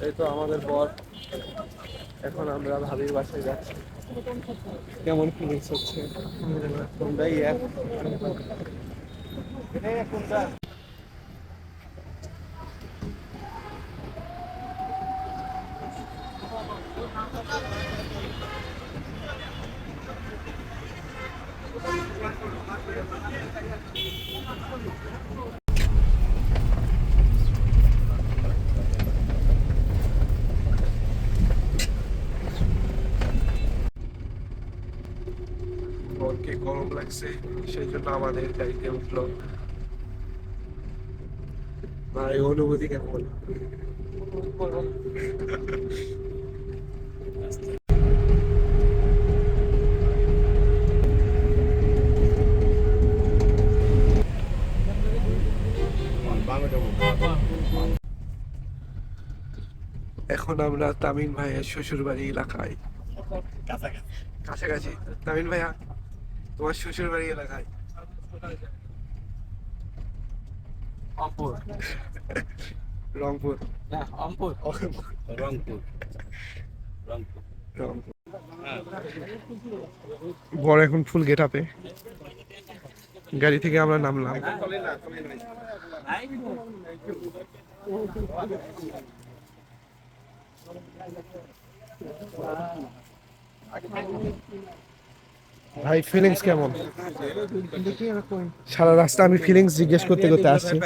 এই তো আমাদের বর। এখন আমরা ভাবির বাসায় যাচ্ছি। কেমন ফিলিংস হচ্ছে তোমরাই বরকে গরম লাগছে, সেই জন্য আমাদের গাড়িতে উঠলো। ভাই অনুভূতি কেমন? এখন আমরা তামিম ভাইয়ের শ্বশুর বাড়ি এলাকায়, কাছাকাছি। তামিম ভাইয়া, তোমার শ্বশুর বাড়ি এলাকায়। রংপুর। রংপুর না, রংপুর। রংপুর। রংপুর। বড় এখন ফুল গেট আপে। গাড়ি থেকে আমরা নামলাম। ভাই ফিলিংস কেমন? সারা রাস্তা আমি ফিলিংস জিজ্ঞেস করতে করতে আসছি।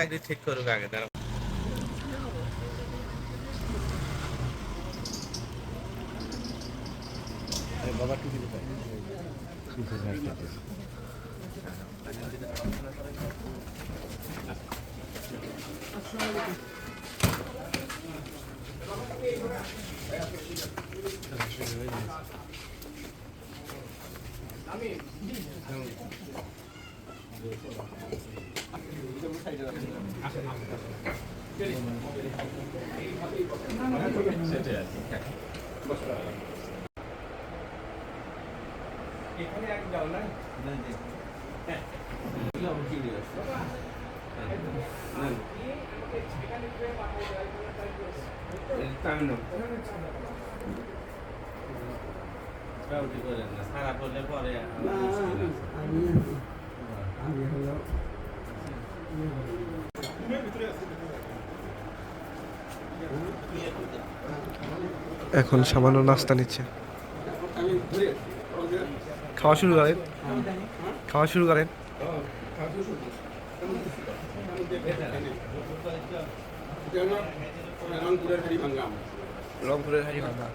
এখন সামান্য নাস্তা নিচ্ছে। খাওয়া শুরু করেন, খাওয়া শুরু করেন। রংপুরের হাড়ি ভাঙা।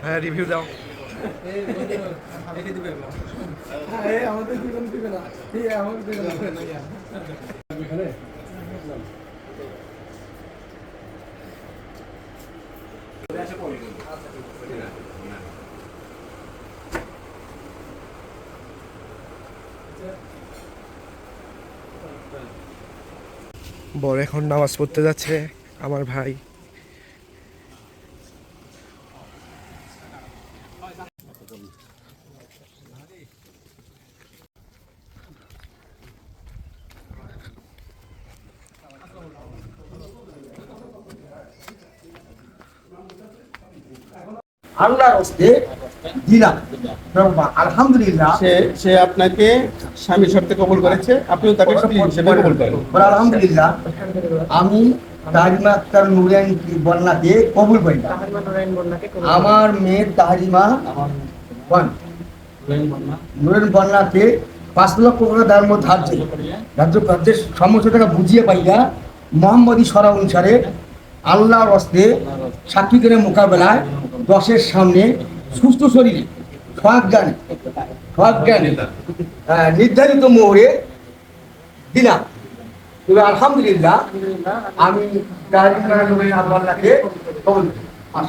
হ্যাঁ, রিভিউ দাও। বড় এখন নামাজ পড়তে যাচ্ছে, আমার ভাই। আল্লাহর হস্তে দিলাম। আলহামদুলিল্লাহ, সে আপনাকে স্বামী শর্তে কবুল করেছে, আপনিও তাকে স্ত্রী হিসেবে কবুল করেন। আলহামদুলিল্লাহ, আমি তাহিমা আক্তার নুরাইন বন্যাকে কবুল করি। আমার মেয়ে তাহিমা নুরাইন বন্যাকে 5 লক্ষ টাকা দেওয়ার মধ্যে ধার্যের সমস্ত টাকা বুঝিয়ে পাইয়া মোহাম্মদী সরা অনুসারে আল্লাহর হস্তে সাক্ষী করে মোকাবেলায় 10-এর সামনে সুস্থ শরীরে সজ্ঞানে নির্ধারিত মোহরে দিলাম। তবে আলহামদুলিল্লাহ, আমি আল্লাহকে কবুল করি।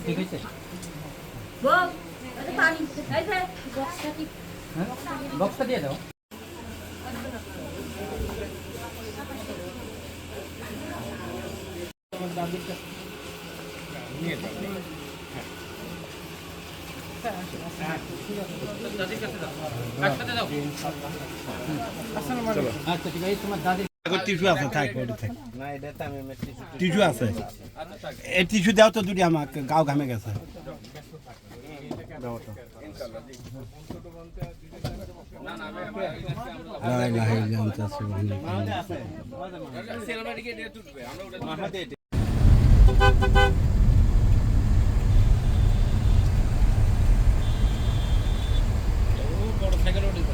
ঠিক আছে বক্সটা দিয়ে দাও আচ্ছা ঠিক আছে তোমার দাদি টিস্যু আছে থাক ওটা থাক টিস্যু আছে এই টিস্যু দাও তো দুটি আমাকে গাও ঘামে গেছে মোটরসাইকেল